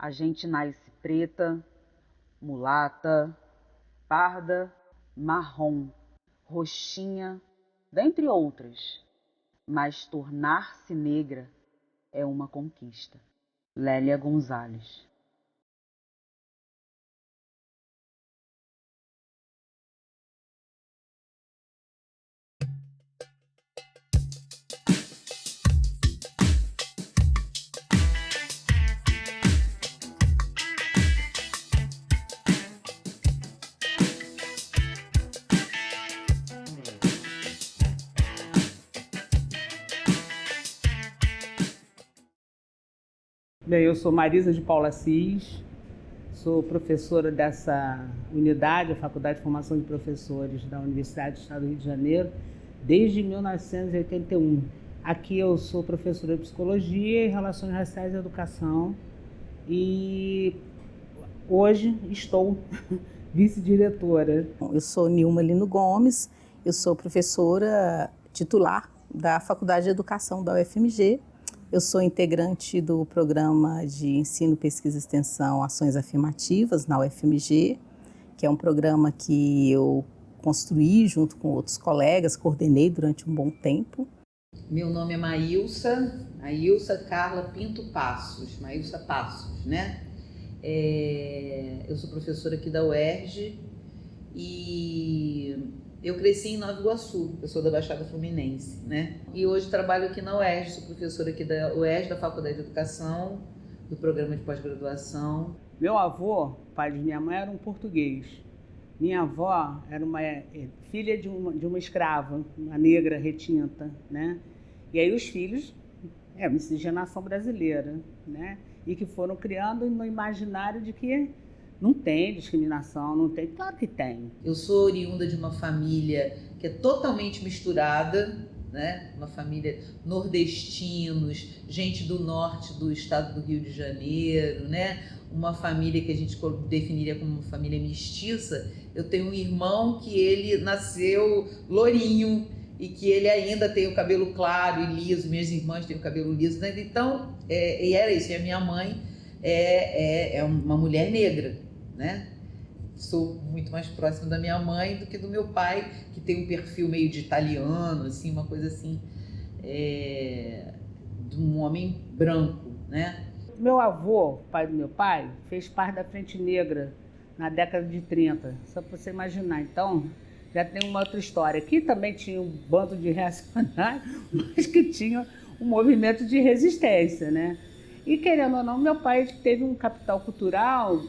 A gente nasce preta, mulata, parda, marrom, roxinha, dentre outras. Mas tornar-se negra é uma conquista. Lélia Gonzalez. Bem, eu sou Marisa de Paula Assis, sou professora dessa unidade, a Faculdade de Formação de Professores da Universidade do Estado do Rio de Janeiro, desde 1981. Aqui eu sou professora de Psicologia e Relações Raciais e Educação e hoje estou vice-diretora. Eu sou Nilma Lino Gomes, eu sou professora titular da Faculdade de Educação da UFMG. Eu sou integrante do programa de Ensino, Pesquisa e Extensão Ações Afirmativas na UFMG, que é um programa que eu construí junto com outros colegas, coordenei durante um bom tempo. Meu nome é Maílsa Carla Pinto Passos, Maílsa Passos, né? Eu sou professora aqui da UERJ e eu cresci em Nova Iguaçu, eu sou da Baixada Fluminense, né? E hoje trabalho aqui na UERJ, sou professora aqui da UERJ, da Faculdade de Educação, do programa de pós-graduação. Meu avô, pai de minha mãe, era um português. Minha avó era uma filha de uma escrava, uma negra retinta, né? E aí os filhos, miscigenação brasileira, né? E que foram criando no imaginário de que não tem discriminação, não tem. Claro que tem. Eu sou oriunda de uma família que é totalmente misturada, né? Uma família nordestinos, gente do norte do estado do Rio de Janeiro, né? Uma família que a gente definiria como uma família mestiça. Eu tenho um irmão que ele nasceu lourinho e que ele ainda tem o cabelo claro e liso, minhas irmãs têm o cabelo liso, né? Então, e era isso, e a minha mãe é uma mulher negra, né? Sou muito mais próxima da minha mãe do que do meu pai, que tem um perfil meio de italiano, assim, uma coisa assim, de um homem branco, né? Meu avô, pai do meu pai, fez parte da Frente Negra na década de 30, só para você imaginar. Então, já tem uma outra história. Aqui também tinha um bando de reacionários, mas que tinha um movimento de resistência, né? E, querendo ou não, meu pai teve um capital cultural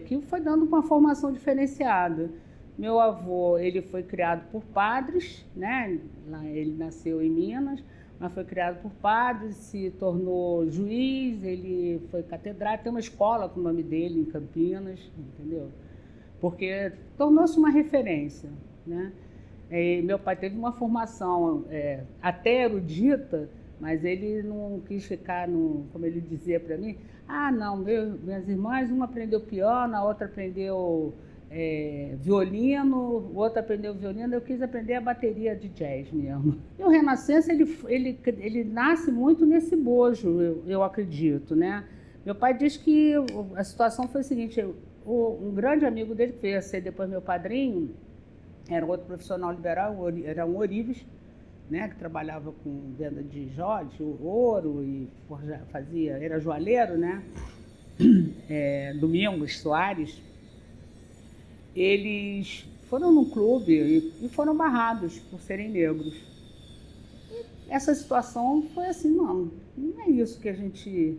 que foi dando uma formação diferenciada. Meu avô, ele foi criado por padres, né? Ele nasceu em Minas, mas foi criado por padres, se tornou juiz, ele foi catedrático, tem uma escola com o nome dele em Campinas, entendeu? Porque tornou-se uma referência, né? Meu pai teve uma formação até erudita, mas ele não quis ficar, como ele dizia para mim, não, minhas irmãs, uma aprendeu piano, a outra aprendeu violino, o outro aprendeu violino, eu quis aprender a bateria de jazz mesmo. E o Renascença, ele nasce muito nesse bojo, eu acredito, né? Meu pai diz que a situação foi a seguinte, um grande amigo dele, que veio a ser depois meu padrinho, era outro profissional liberal, era um Orives, né, que trabalhava com venda de joias, ouro, e era joalheiro, né? Domingos Soares. Eles foram num clube e foram barrados por serem negros. E essa situação foi assim, não é isso que a gente...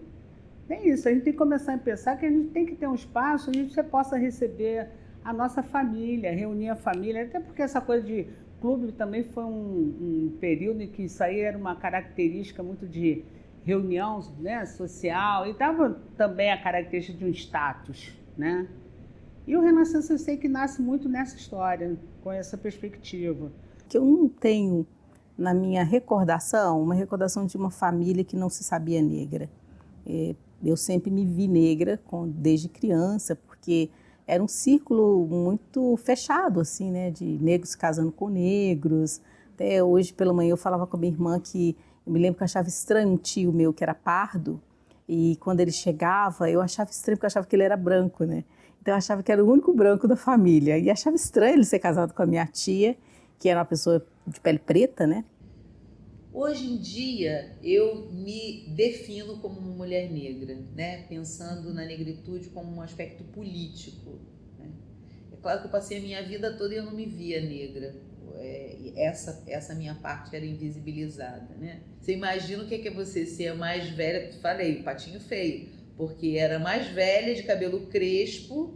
É isso, a gente tem que começar a pensar que a gente tem que ter um espaço onde você possa receber a nossa família, reunir a família, até porque essa coisa de clube também foi um período em que isso aí era uma característica muito de reunião, né, social, e dava também a característica de um status, né? E o Renascença eu sei que nasce muito nessa história, com essa perspectiva. Que eu não tenho na minha recordação, uma recordação de uma família que não se sabia negra. Eu sempre me vi negra desde criança, porque era um círculo muito fechado, assim, né, de negros casando com negros. Até hoje, pela manhã, eu falava com a minha irmã que eu me lembro que eu achava estranho um tio meu que era pardo, E quando ele chegava, eu achava estranho, porque eu achava que ele era branco, né? Então eu achava que era o único branco da família. E achava estranho ele ser casado com a minha tia, que era uma pessoa de pele preta, né? Hoje em dia, eu me defino como uma mulher negra, né? Pensando na negritude como um aspecto político, né? É claro que eu passei a minha vida toda e eu não me via negra. Essa minha parte era invisibilizada, né? Você imagina o que é você ser a mais velha, falei, patinho feio, porque era mais velha, de cabelo crespo,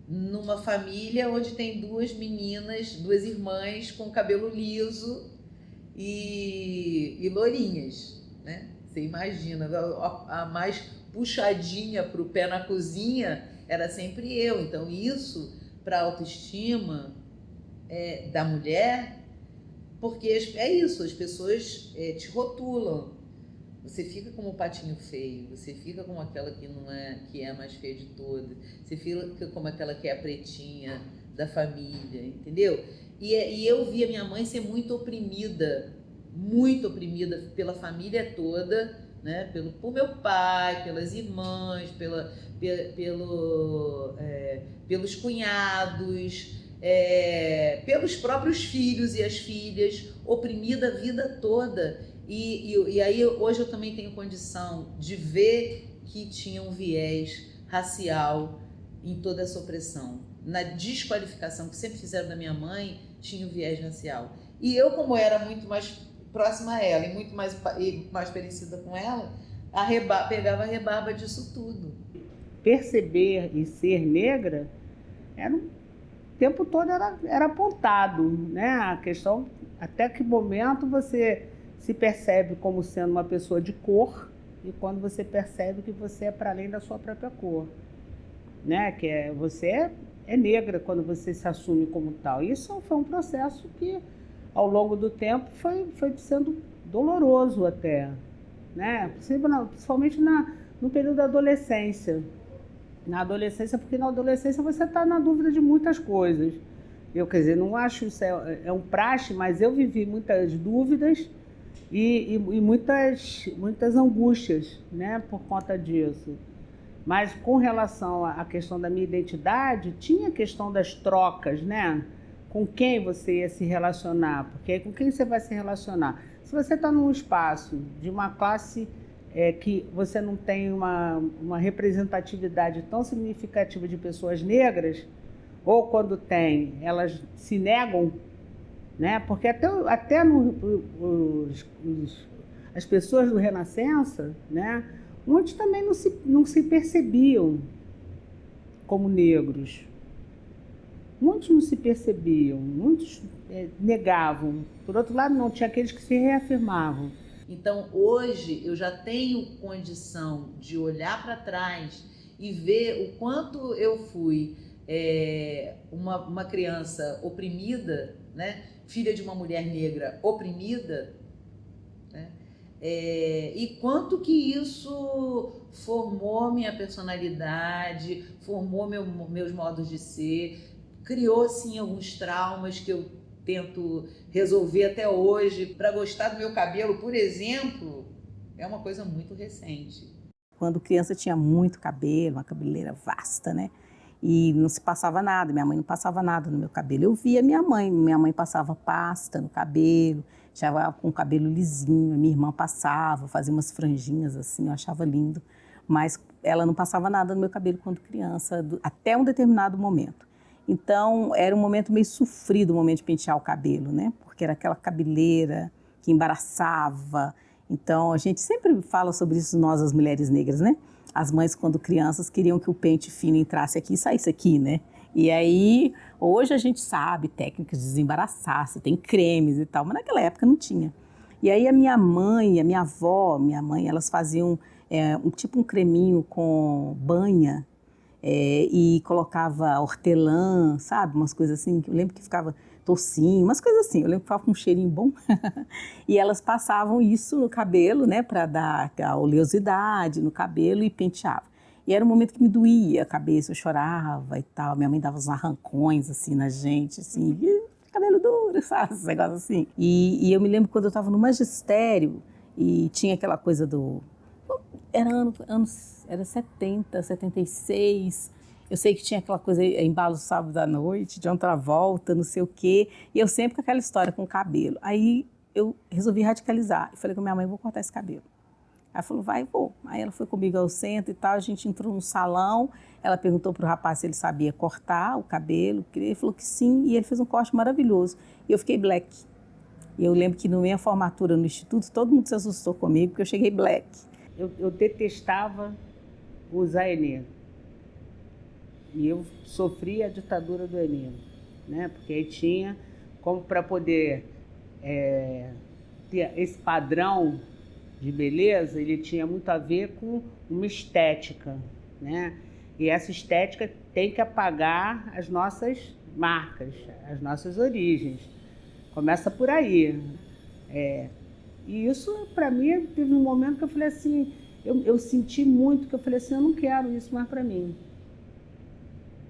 numa família onde tem duas meninas, duas irmãs com cabelo liso e lourinhas, né? Você imagina, a mais puxadinha para o pé na cozinha era sempre eu. Então isso, para a autoestima da mulher, porque é isso, as pessoas te rotulam. Você fica como o patinho feio, você fica como aquela que é a mais feia de todas, você fica como aquela que é a pretinha da família, entendeu? E eu vi a minha mãe ser muito oprimida pela família toda, né? Por meu pai, pelas irmãs, pelos cunhados, pelos próprios filhos e as filhas, oprimida a vida toda. E aí hoje eu também tenho condição de ver que tinha um viés racial em toda essa opressão. Na desqualificação que sempre fizeram da minha mãe, tinha um viés racial. E eu, como era muito mais próxima a ela e muito mais parecida com ela, pegava a rebarba disso tudo. Perceber e ser negra o tempo todo era apontado, né? A questão, até que momento você se percebe como sendo uma pessoa de cor e quando você percebe que você é para além da sua própria cor, né? Você é negra quando você se assume como tal. Isso foi um processo que, ao longo do tempo, foi sendo doloroso até, né? Principalmente no período da adolescência. Na adolescência, porque na adolescência você está na dúvida de muitas coisas. Quer dizer, não acho isso é um praxe, mas eu vivi muitas dúvidas e muitas angústias, né, por conta disso. Mas com relação à questão da minha identidade, tinha a questão das trocas, né? Com quem você ia se relacionar, porque com quem você vai se relacionar? Se você está num espaço de uma classe que você não tem uma representatividade tão significativa de pessoas negras, ou quando tem, elas se negam, né? Porque até as pessoas do Renascença, né? Muitos também não se percebiam como negros. Muitos não se percebiam, muitos negavam. Por outro lado, não, tinha aqueles que se reafirmavam. Então, hoje, eu já tenho condição de olhar para trás e ver o quanto eu fui uma criança oprimida, né? Filha de uma mulher negra oprimida, né? E quanto que isso formou minha personalidade, formou meus modos de ser, criou, sim, alguns traumas que eu tento resolver até hoje. Para gostar do meu cabelo, por exemplo, é uma coisa muito recente. Quando criança tinha muito cabelo, uma cabeleira vasta, né? E não se passava nada, minha mãe não passava nada no meu cabelo. Eu via minha mãe passava pasta no cabelo, já com o cabelo lisinho, minha irmã passava, fazia umas franjinhas assim, eu achava lindo. Mas ela não passava nada no meu cabelo quando criança, até um determinado momento. Então, era um momento meio sofrido, o momento de pentear o cabelo, né? Porque era aquela cabeleira que embaraçava. Então, a gente sempre fala sobre isso, nós, as mulheres negras, né? As mães, quando crianças, queriam que o pente fino entrasse aqui e saísse aqui, né? E aí, hoje a gente sabe técnicas de desembaraçar, se tem cremes e tal, mas naquela época não tinha. E aí, a minha mãe, a minha avó, minha mãe, elas faziam um creminho com banha, e colocava hortelã, sabe? Umas coisas assim, eu lembro que ficava tocinho, umas coisas assim, eu lembro que ficava com um cheirinho bom. E elas passavam isso no cabelo, né, para dar a oleosidade no cabelo e penteava. E era um momento que me doía a cabeça, eu chorava e tal, minha mãe dava uns arrancões assim na gente, assim, cabelo duro, sabe? Esse negócio assim. E eu me lembro quando eu estava no magistério, E tinha aquela coisa do... Era 70, 76. Eu sei que tinha aquela coisa, embalo sábado à noite, de outra volta, não sei o quê. E eu sempre com aquela história com o cabelo. Aí eu resolvi radicalizar. Eu falei com minha mãe, vou cortar esse cabelo. Ela falou, vai, vou. Aí ela foi comigo ao centro e tal, a gente entrou no salão, ela perguntou para o rapaz se ele sabia cortar o cabelo, ele falou que sim, e ele fez um corte maravilhoso. E eu fiquei black. E eu lembro que na minha formatura no instituto, todo mundo se assustou comigo, porque eu cheguei black. Eu detestava usar Enê. E eu sofri a ditadura do Enê, né? Porque aí tinha como para poder ter esse padrão de beleza, ele tinha muito a ver com uma estética, né? E essa estética tem que apagar as nossas marcas, as nossas origens. Começa por aí. E isso, para mim, teve um momento que eu falei assim, eu senti muito, que eu falei assim, eu não quero isso mais para mim.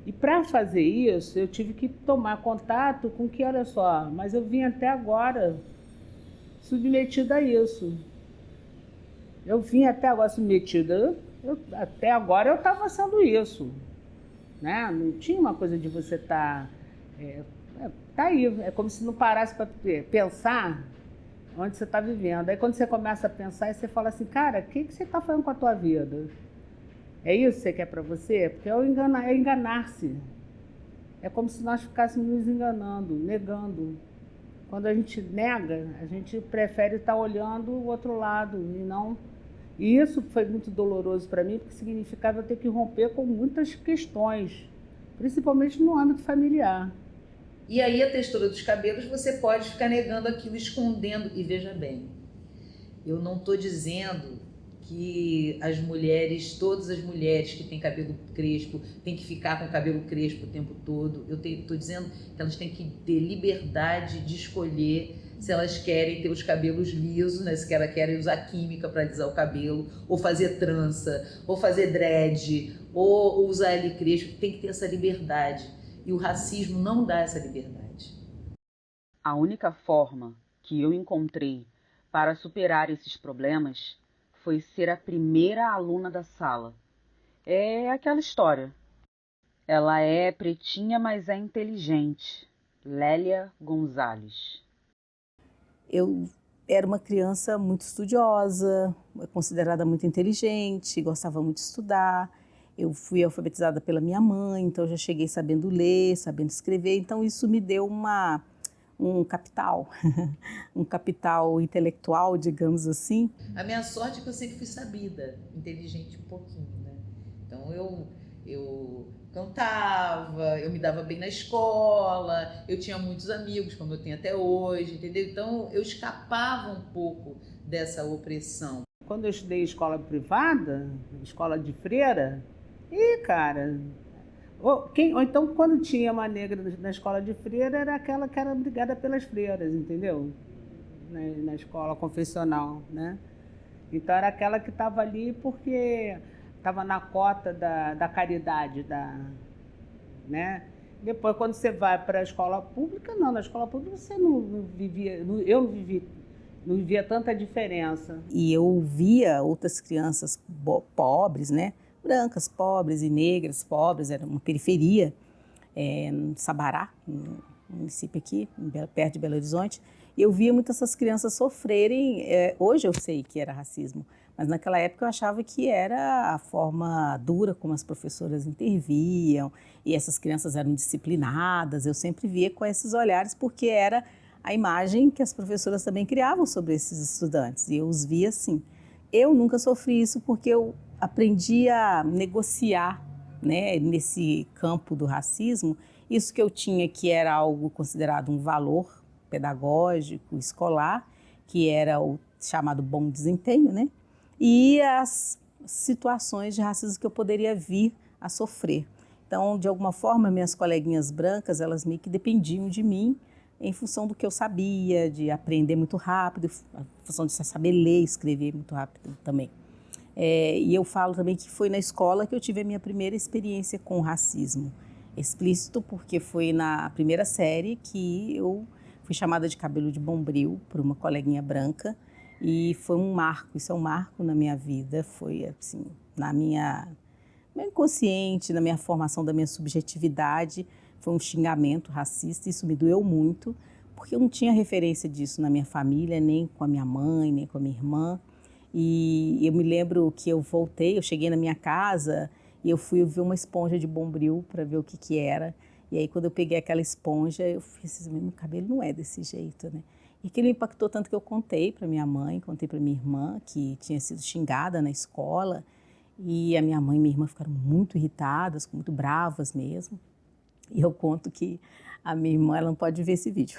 E para fazer isso, eu tive que tomar contato com que, olha só, mas eu vim até agora submetida a isso. Eu vim até agora submetida, até agora eu estava sendo isso, né? Não tinha uma coisa de você estar... tá aí, é como se não parasse para pensar onde você está vivendo. Aí quando você começa a pensar, você fala assim, cara, o que você está fazendo com a tua vida? É isso que você quer para você? Porque é enganar-se. É como se nós ficássemos nos enganando, negando. Quando a gente nega, a gente prefere estar olhando o outro lado e não... E isso foi muito doloroso para mim, porque significava eu ter que romper com muitas questões, principalmente no âmbito familiar. E aí a textura dos cabelos, você pode ficar negando aquilo, escondendo. E veja bem, eu não estou dizendo que as mulheres, todas as mulheres que têm cabelo crespo, têm que ficar com o cabelo crespo o tempo todo. Eu estou dizendo que elas têm que ter liberdade de escolher se elas querem ter os cabelos lisos, né? Se elas querem usar química para alisar o cabelo, ou fazer trança, ou fazer dread, ou usar ele crespo. Tem que ter essa liberdade. E o racismo não dá essa liberdade. A única forma que eu encontrei para superar esses problemas foi ser a primeira aluna da sala. É aquela história. Ela é pretinha, mas é inteligente. Lélia Gonzalez. Eu era uma criança muito estudiosa, considerada muito inteligente, gostava muito de estudar. Eu fui alfabetizada pela minha mãe, então eu já cheguei sabendo ler, sabendo escrever. Então isso me deu um capital, um capital intelectual, digamos assim. A minha sorte é que eu sempre fui sabida, inteligente um pouquinho, né? Então eu cantava, eu me dava bem na escola, eu tinha muitos amigos, como eu tenho até hoje, entendeu? Então eu escapava um pouco dessa opressão. Quando eu estudei escola privada, escola de freira, cara... Ou então, quando tinha uma negra na escola de freira, era aquela que era brigada pelas freiras, entendeu? Na escola confessional, né? Então, era aquela que estava ali porque estava na cota da caridade, né? Depois, quando você vai para a escola pública, não. Na escola pública você não vivia... Eu não vivia tanta diferença. E eu via outras crianças pobres, né? Brancas, pobres e negras, pobres, era uma periferia, no Sabará, no município aqui, perto de Belo Horizonte, e eu via muitas essas crianças sofrerem. Hoje eu sei que era racismo, mas naquela época eu achava que era a forma dura como as professoras interviam, e essas crianças eram disciplinadas. Eu sempre via com esses olhares, porque era a imagem que as professoras também criavam sobre esses estudantes, e eu os via assim. Eu nunca sofri isso porque eu aprendi a negociar, né, nesse campo do racismo, isso que eu tinha, que era algo considerado um valor pedagógico, escolar, que era o chamado bom desempenho, né, e as situações de racismo que eu poderia vir a sofrer. Então, de alguma forma, minhas coleguinhas brancas, elas meio que dependiam de mim em função do que eu sabia, de aprender muito rápido, em função de saber ler e escrever muito rápido também. E eu falo também que foi na escola que eu tive a minha primeira experiência com racismo explícito, porque foi na primeira série que eu fui chamada de cabelo de bombril por uma coleguinha branca, E foi um marco, isso é um marco na minha vida, foi assim, na minha meu inconsciente, na minha formação da minha subjetividade, foi um xingamento racista, isso me doeu muito, porque eu não tinha referência disso na minha família, nem com a minha mãe, nem com a minha irmã. E eu me lembro que eu cheguei na minha casa e eu fui ver uma esponja de Bombril para ver o que era. E aí quando eu peguei aquela esponja, eu fiz assim, meu cabelo não é desse jeito, né? E aquilo me impactou tanto que eu contei para minha mãe, contei para minha irmã, que tinha sido xingada na escola. E a minha mãe e minha irmã ficaram muito irritadas, muito bravas mesmo. E eu conto que a minha irmã, ela não pode ver esse vídeo.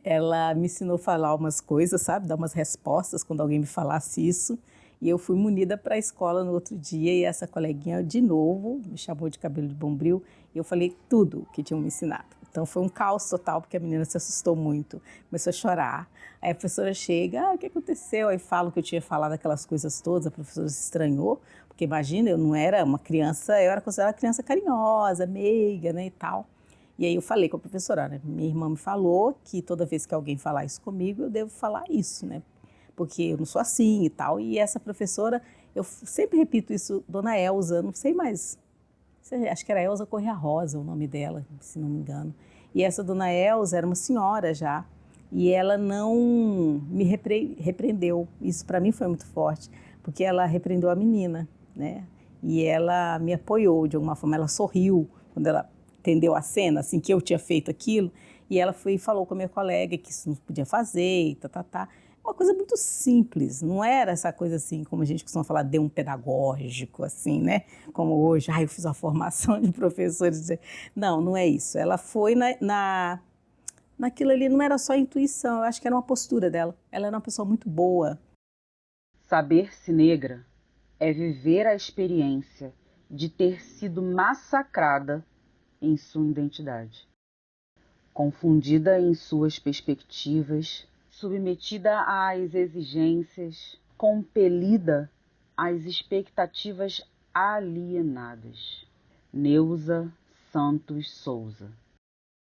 Ela me ensinou a falar umas coisas, sabe? Dar umas respostas quando alguém me falasse isso. E eu fui munida para a escola no outro dia e essa coleguinha, de novo, me chamou de cabelo de Bombril e eu falei tudo que tinham me ensinado. Então foi um caos total, porque a menina se assustou muito, começou a chorar. Aí a professora chega, o que aconteceu? Aí falo que eu tinha falado aquelas coisas todas, a professora se estranhou, porque imagina, eu não era uma criança, eu era considerada criança carinhosa, meiga, né, e tal. E aí eu falei com a professora, né, minha irmã me falou que toda vez que alguém falar isso comigo, eu devo falar isso, né, porque eu não sou assim e tal. E essa professora, eu sempre repito isso, Dona Elza, não sei mais, acho que era Elza Correia Rosa o nome dela, se não me engano. E essa Dona Elza era uma senhora já, e ela não me repreendeu. Isso para mim foi muito forte, porque ela repreendeu a menina, né? E ela me apoiou de alguma forma, ela sorriu quando ela entendeu a cena, assim, que eu tinha feito aquilo, e ela foi e falou com a minha colega que isso não podia fazer, e tá. Uma coisa muito simples, não era essa coisa assim, como a gente costuma falar, de um pedagógico, assim, né? Como hoje, eu fiz uma formação de professores. Não, não é isso. Ela foi naquilo ali, não era só intuição, eu acho que era uma postura dela. Ela era uma pessoa muito boa. Saber-se negra é viver a experiência de ter sido massacrada em sua identidade, confundida em suas perspectivas, submetida às exigências, compelida às expectativas alienadas. Neuza Santos Souza.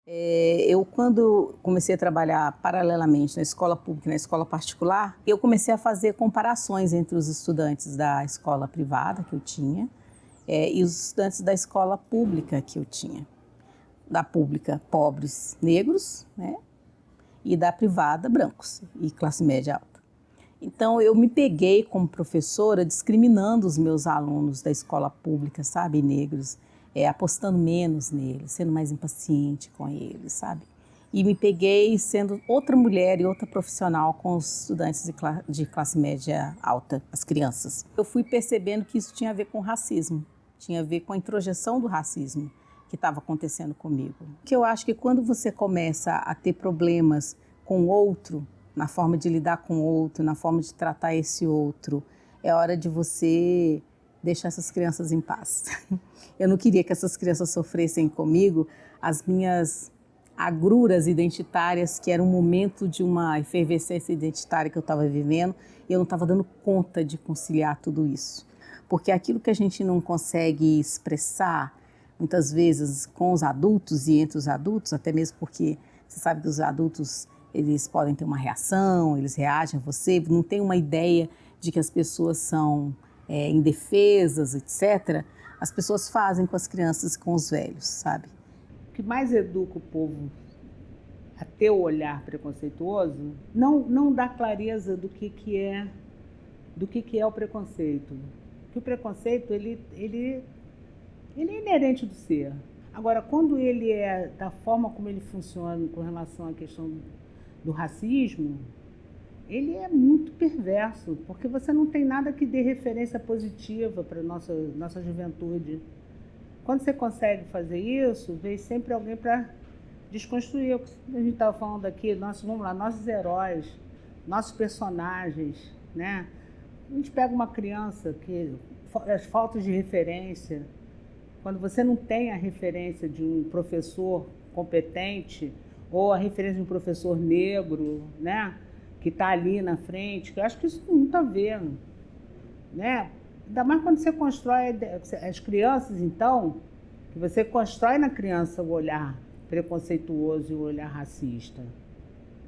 Eu, quando comecei a trabalhar paralelamente na escola pública e na escola particular, eu comecei a fazer comparações entre os estudantes da escola privada que eu tinha e os estudantes da escola pública que eu tinha. Da pública, pobres negros, né? E da privada, brancos e classe média alta. Então, eu me peguei como professora discriminando os meus alunos da escola pública, sabe, negros, apostando menos neles, sendo mais impaciente com eles, sabe? E me peguei sendo outra mulher e outra profissional com os estudantes de classe média alta, as crianças. Eu fui percebendo que isso tinha a ver com racismo, tinha a ver com a introjeção do racismo que estava acontecendo comigo. Que eu acho que quando você começa a ter problemas com o outro, na forma de lidar com o outro, na forma de tratar esse outro, é hora de você deixar essas crianças em paz. Eu não queria que essas crianças sofressem comigo as minhas agruras identitárias, que era um momento de uma efervescência identitária que eu estava vivendo, e eu não estava dando conta de conciliar tudo isso. Porque aquilo que a gente não consegue expressar, muitas vezes com os adultos e entre os adultos, até mesmo porque você sabe que os adultos, eles podem ter uma reação, eles reagem a você, não tem uma ideia de que as pessoas são indefesas, etc. As pessoas fazem com as crianças e com os velhos, sabe? O que mais educa o povo a ter o olhar preconceituoso não dá clareza do que é o preconceito. Porque o preconceito, ele é inerente do ser. Agora, quando ele é da forma como ele funciona com relação à questão do racismo, ele é muito perverso, porque você não tem nada que dê referência positiva para a nossa juventude. Quando você consegue fazer isso, vem sempre alguém para desconstruir. A gente estava falando aqui, nossos heróis, nossos personagens, né? A gente pega uma criança que as faltas de referência, quando você não tem a referência de um professor competente ou a referência de um professor negro, né, que está ali na frente, que eu acho que isso não está vendo, né? Ainda mais quando você constrói as crianças, então, que você constrói na criança o olhar preconceituoso e o olhar racista.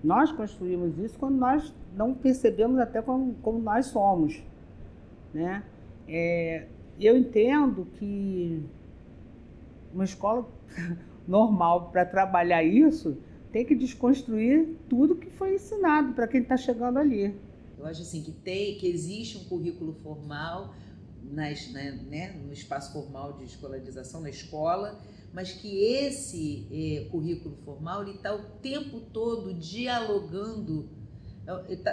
Nós construímos isso quando nós não percebemos até como nós somos, né? Eu entendo que uma escola normal, para trabalhar isso, tem que desconstruir tudo que foi ensinado para quem está chegando ali. Eu acho assim que existe um currículo formal no espaço formal de escolarização, na escola, mas que esse currículo formal está o tempo todo dialogando,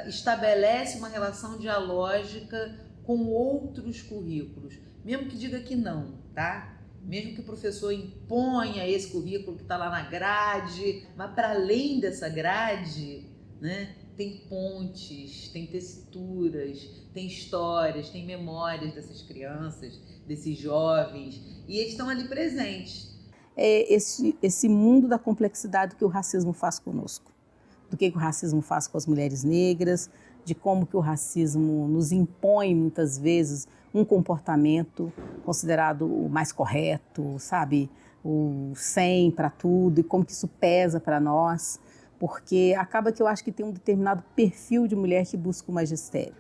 estabelece uma relação dialógica com outros currículos, mesmo que diga que não, tá? Mesmo que o professor imponha esse currículo que está lá na grade, mas para além dessa grade, né, tem pontes, tem texturas, tem histórias, tem memórias dessas crianças, desses jovens, e eles estão ali presentes. É esse mundo da complexidade que o racismo faz conosco, do que o racismo faz com as mulheres negras, de como que o racismo nos impõe muitas vezes um comportamento considerado o mais correto, sabe, o 100 para tudo, e como que isso pesa para nós, porque acaba que eu acho que tem um determinado perfil de mulher que busca o magistério.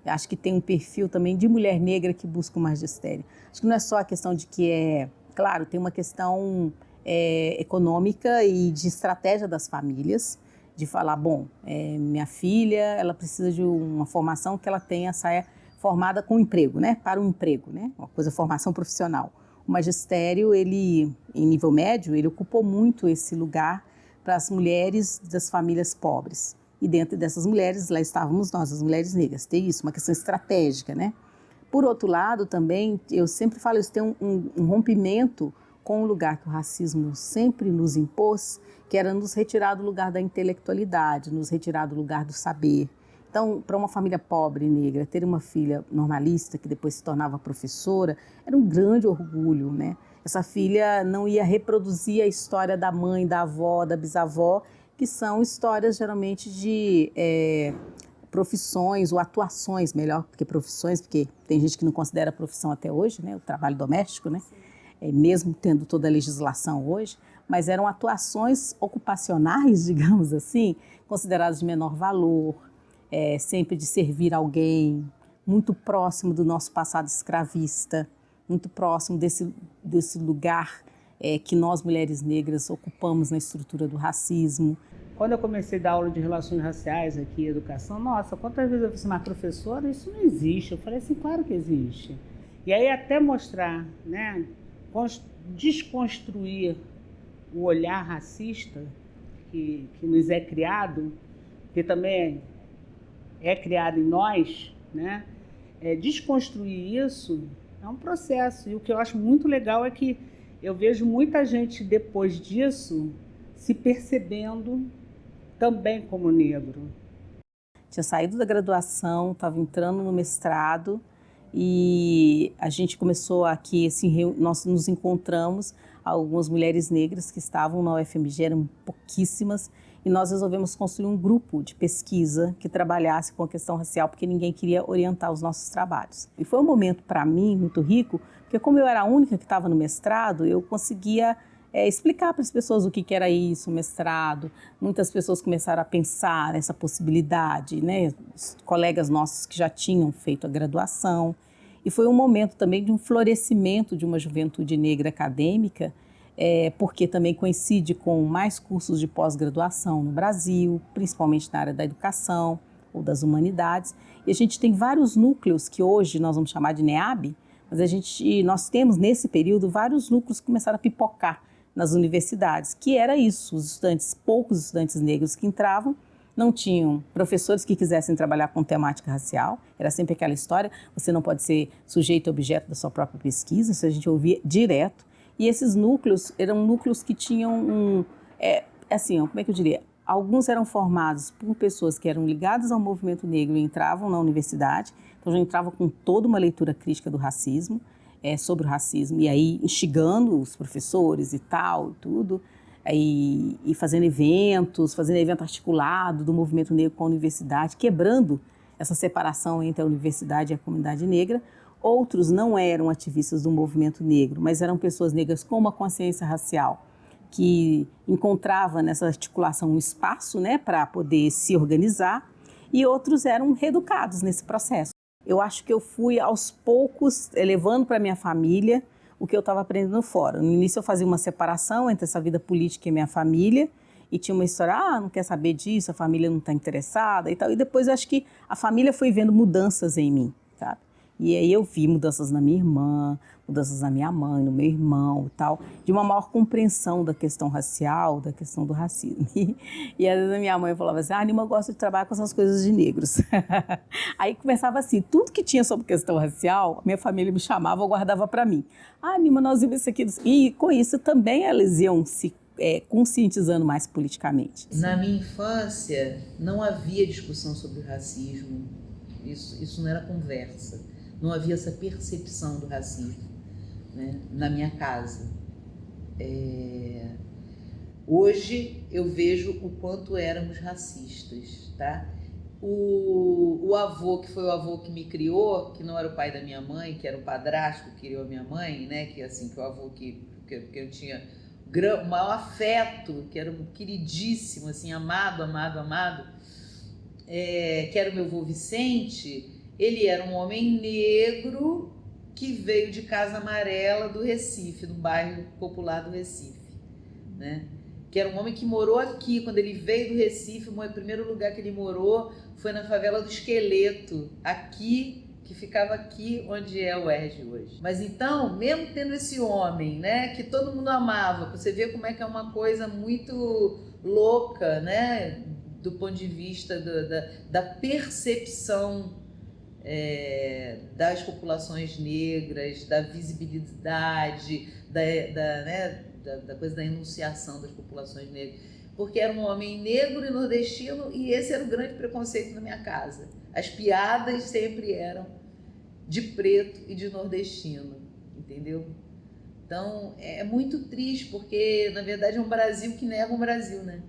Eu acho que tem um perfil também de mulher negra que busca o magistério. Acho que não é só a questão de que claro, tem uma questão econômica e de estratégia das famílias, de falar, bom, minha filha, ela precisa de uma formação que ela tenha, saia formada com emprego, né, para um emprego, né, uma coisa, formação profissional. O magistério, ele, em nível médio, ele ocupou muito esse lugar para as mulheres das famílias pobres. E dentro dessas mulheres, lá estávamos nós, as mulheres negras. Tem isso, uma questão estratégica, né? Por outro lado, também, eu sempre falo, isso tem um rompimento com o lugar que o racismo sempre nos impôs, que era nos retirar do lugar da intelectualidade, nos retirar do lugar do saber. Então, para uma família pobre negra, ter uma filha normalista, que depois se tornava professora, era um grande orgulho, né? Essa filha não ia reproduzir a história da mãe, da avó, da bisavó, que são histórias geralmente de profissões ou atuações, melhor que profissões, porque tem gente que não considera profissão até hoje, né? O trabalho doméstico, né? Mesmo tendo toda a legislação hoje, mas eram atuações ocupacionais, digamos assim, consideradas de menor valor, sempre de servir alguém, muito próximo do nosso passado escravista, muito próximo desse lugar que nós, mulheres negras, ocupamos na estrutura do racismo. Quando eu comecei a dar aula de relações raciais aqui em educação, nossa, quantas vezes eu falei assim, mas professora, isso não existe. Eu falei assim, claro que existe. E aí até mostrar, né, desconstruir o olhar racista que nos é criado, que também é criado em nós, né, desconstruir isso é um processo. E o que eu acho muito legal é que eu vejo muita gente depois disso se percebendo também como negro. Tinha saído da graduação, estava entrando no mestrado e a gente começou aqui, assim, nós nos encontramos, algumas mulheres negras que estavam na UFMG, eram pouquíssimas, e nós resolvemos construir um grupo de pesquisa que trabalhasse com a questão racial, porque ninguém queria orientar os nossos trabalhos. E foi um momento, para mim, muito rico, porque como eu era a única que estava no mestrado, eu conseguia explicar para as pessoas o que era isso, o mestrado. Muitas pessoas começaram a pensar nessa possibilidade, né? Os colegas nossos que já tinham feito a graduação. E foi um momento também de um florescimento de uma juventude negra acadêmica, porque também coincide com mais cursos de pós-graduação no Brasil, principalmente na área da educação ou das humanidades. E a gente tem vários núcleos que hoje nós vamos chamar de NEAB, mas nós temos nesse período vários núcleos que começaram a pipocar nas universidades, que era isso, poucos estudantes negros que entravam, não tinham professores que quisessem trabalhar com temática racial, era sempre aquela história, você não pode ser sujeito e objeto da sua própria pesquisa, isso a gente ouvia direto, e esses núcleos eram núcleos que tinham como é que eu diria, alguns eram formados por pessoas que eram ligadas ao movimento negro e entravam na universidade, então já entravam com toda uma leitura crítica do racismo, sobre o racismo, e aí instigando os professores e tal, e tudo, e fazendo evento articulado do movimento negro com a universidade, quebrando essa separação entre a universidade e a comunidade negra. Outros não eram ativistas do movimento negro, mas eram pessoas negras com uma consciência racial, que encontrava nessa articulação um espaço, né, para poder se organizar, e outros eram reeducados nesse processo. Eu acho que eu fui aos poucos levando para minha família o que eu estava aprendendo fora. No início eu fazia uma separação entre essa vida política e minha família, e tinha uma história, não quer saber disso, a família não está interessada e tal. E depois eu acho que a família foi vendo mudanças em mim, sabe? E aí eu vi mudanças na minha irmã, mudanças na minha mãe, no meu irmão e tal, de uma maior compreensão da questão racial, da questão do racismo. E às vezes a minha mãe falava assim, Nilma gosta de trabalhar com essas coisas de negros. Aí começava assim, tudo que tinha sobre questão racial, a minha família me chamava, eu guardava para mim. Nilma, nós vimos isso aqui. E com isso também elas iam se conscientizando mais politicamente. Na minha infância, não havia discussão sobre o racismo. Isso não era conversa. Não havia essa percepção do racismo, né, na minha casa. Hoje eu vejo o quanto éramos racistas, tá? O avô, que foi o avô que me criou, que não era o pai da minha mãe, que era o padrasto que criou a minha mãe, né? Que assim, que o avô que eu tinha o maior afeto, que era um queridíssimo, assim, amado, que era o meu avô Vicente. Ele era um homem negro que veio de Casa Amarela do Recife, no bairro popular do Recife, né? Que era um homem que morou aqui. Quando ele veio do Recife, o primeiro lugar que ele morou foi na favela do Esqueleto, aqui, que ficava aqui onde é o UERJ hoje. Mas então, mesmo tendo esse homem, né, que todo mundo amava, você vê como é que é uma coisa muito louca, né, do ponto de vista da percepção das populações negras, da visibilidade, da coisa da enunciação das populações negras, porque era um homem negro e nordestino, e esse era o grande preconceito na minha casa. As piadas sempre eram de preto e de nordestino, entendeu? Então é muito triste, porque na verdade é um Brasil que nega um Brasil, né?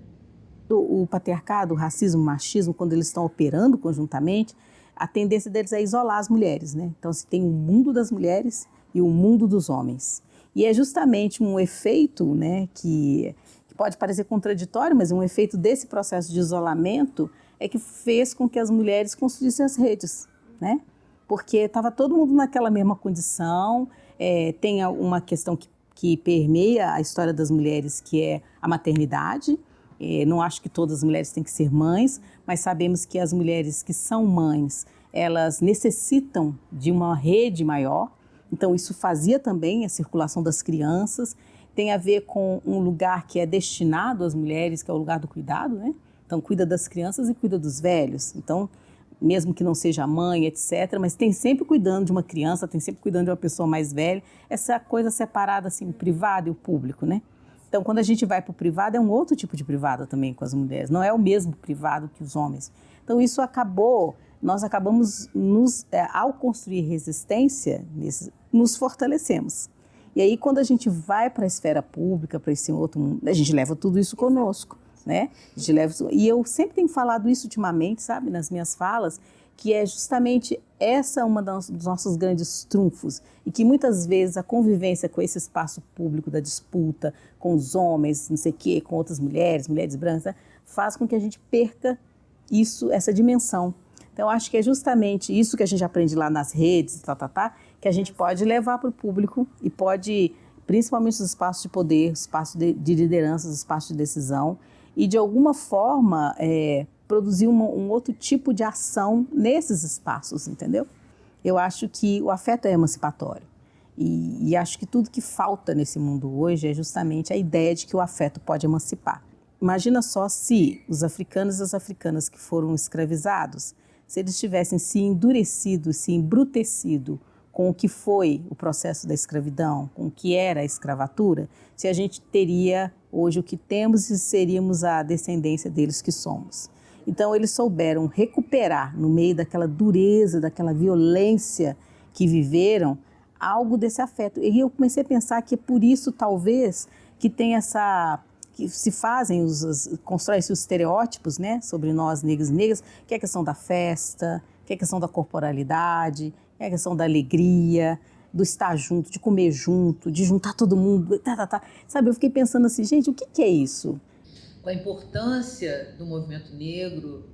O patriarcado, o racismo, o machismo, quando eles estão operando conjuntamente, a tendência deles é isolar as mulheres, né? Então, se tem o mundo das mulheres e o mundo dos homens. E é justamente um efeito, né, que pode parecer contraditório, mas um efeito desse processo de isolamento é que fez com que as mulheres construíssem as redes, né? Porque estava todo mundo naquela mesma condição. Tem uma questão que permeia a história das mulheres, que é a maternidade. Não acho que todas as mulheres têm que ser mães, mas sabemos que as mulheres que são mães, elas necessitam de uma rede maior. Então, isso fazia também a circulação das crianças. Tem a ver com um lugar que é destinado às mulheres, que é o lugar do cuidado, né? Então, cuida das crianças e cuida dos velhos. Então, mesmo que não seja mãe, etc., mas tem sempre cuidando de uma criança, tem sempre cuidando de uma pessoa mais velha. Essa coisa separada, assim, o privado e o público, né? Então, quando a gente vai para o privado, é um outro tipo de privado também com as mulheres. Não é o mesmo privado que os homens. Então, isso nós acabamos, ao construir resistência, nos fortalecemos. E aí, quando a gente vai para a esfera pública, para esse outro mundo, a gente leva tudo isso conosco, né? E eu sempre tenho falado isso ultimamente, sabe, nas minhas falas, que é justamente essa uma dos nossos grandes trunfos, e que muitas vezes a convivência com esse espaço público da disputa, com os homens, não sei o quê, com outras mulheres brancas, né, faz com que a gente perca essa dimensão. Então, acho que é justamente isso que a gente aprende lá nas redes, que a gente pode levar para o público e pode, principalmente os espaços de poder, os espaços de liderança, os espaços de decisão, e de alguma forma produzir um outro tipo de ação nesses espaços, entendeu? Eu acho que o afeto é emancipatório. E acho que tudo que falta nesse mundo hoje é justamente a ideia de que o afeto pode emancipar. Imagina só se os africanos e as africanas que foram escravizados, se eles tivessem se endurecido, se embrutecido com o que foi o processo da escravidão, com o que era a escravatura, se a gente teria hoje o que temos e seríamos a descendência deles que somos. Então, eles souberam recuperar, no meio daquela dureza, daquela violência que viveram, algo desse afeto. E eu comecei a pensar que é por isso, talvez, que tem que se fazem, constroem-se os estereótipos, né, sobre nós, negros e negras, que é a questão da festa, que é a questão da corporalidade, que é a questão da alegria, do estar junto, de comer junto, de juntar todo mundo, Sabe, eu fiquei pensando assim, gente, o que é isso? Com a importância do movimento negro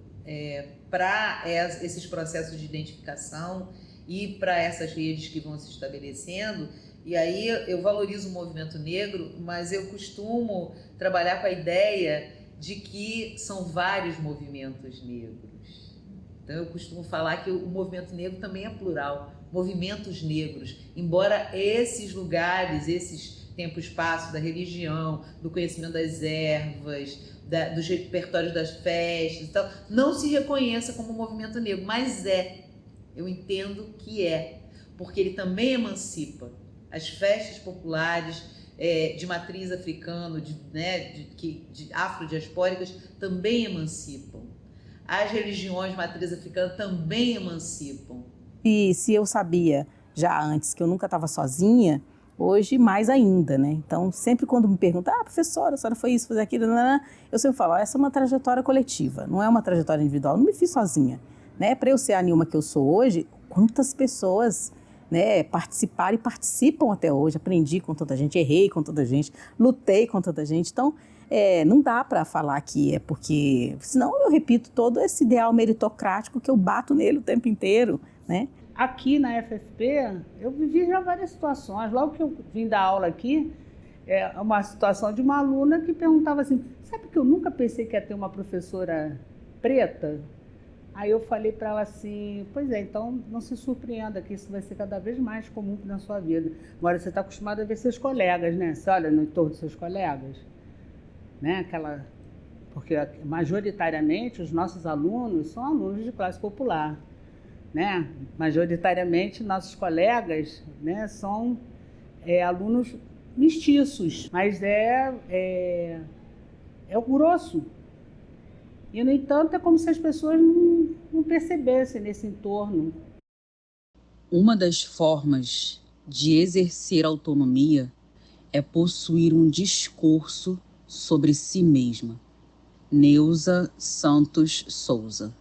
para esses processos de identificação e para essas redes que vão se estabelecendo. E aí eu valorizo o movimento negro, mas eu costumo trabalhar com a ideia de que são vários movimentos negros. Então eu costumo falar que o movimento negro também é plural, movimentos negros, embora esses lugares, esses tempo e espaço da religião, do conhecimento das ervas, dos repertórios das festas e tal, não se reconheça como movimento negro, mas eu entendo que porque ele também emancipa. As festas populares de matriz africana, de afrodiaspóricas, também emancipam. As religiões de matriz africana também emancipam. E se eu sabia já antes que eu nunca estava sozinha, hoje mais ainda, né? Então, sempre quando me perguntam, professora, a senhora foi isso, foi aquilo, eu sempre falo, essa é uma trajetória coletiva, não é uma trajetória individual, eu não me fiz sozinha, né? Para eu ser a Nilma que eu sou hoje, quantas pessoas, né, participaram e participam até hoje, aprendi com tanta gente, errei com tanta gente, lutei com tanta gente, então não dá para falar que é porque, senão eu repito todo esse ideal meritocrático que eu bato nele o tempo inteiro, né? Aqui na FFP, eu vivi já várias situações. Logo que eu vim dar aula aqui, uma situação de uma aluna que perguntava assim, sabe que eu nunca pensei que ia ter uma professora preta? Aí eu falei para ela assim, pois é, então não se surpreenda que isso vai ser cada vez mais comum na sua vida. Agora você está acostumado a ver seus colegas, né? Você olha no entorno dos seus colegas, né? Porque majoritariamente os nossos alunos são alunos de classe popular. Né? Majoritariamente nossos colegas, né, são alunos mestiços, mas é o grosso. E, no entanto, é como se as pessoas não percebessem nesse entorno. Uma das formas de exercer autonomia é possuir um discurso sobre si mesma. Neuza Santos Souza.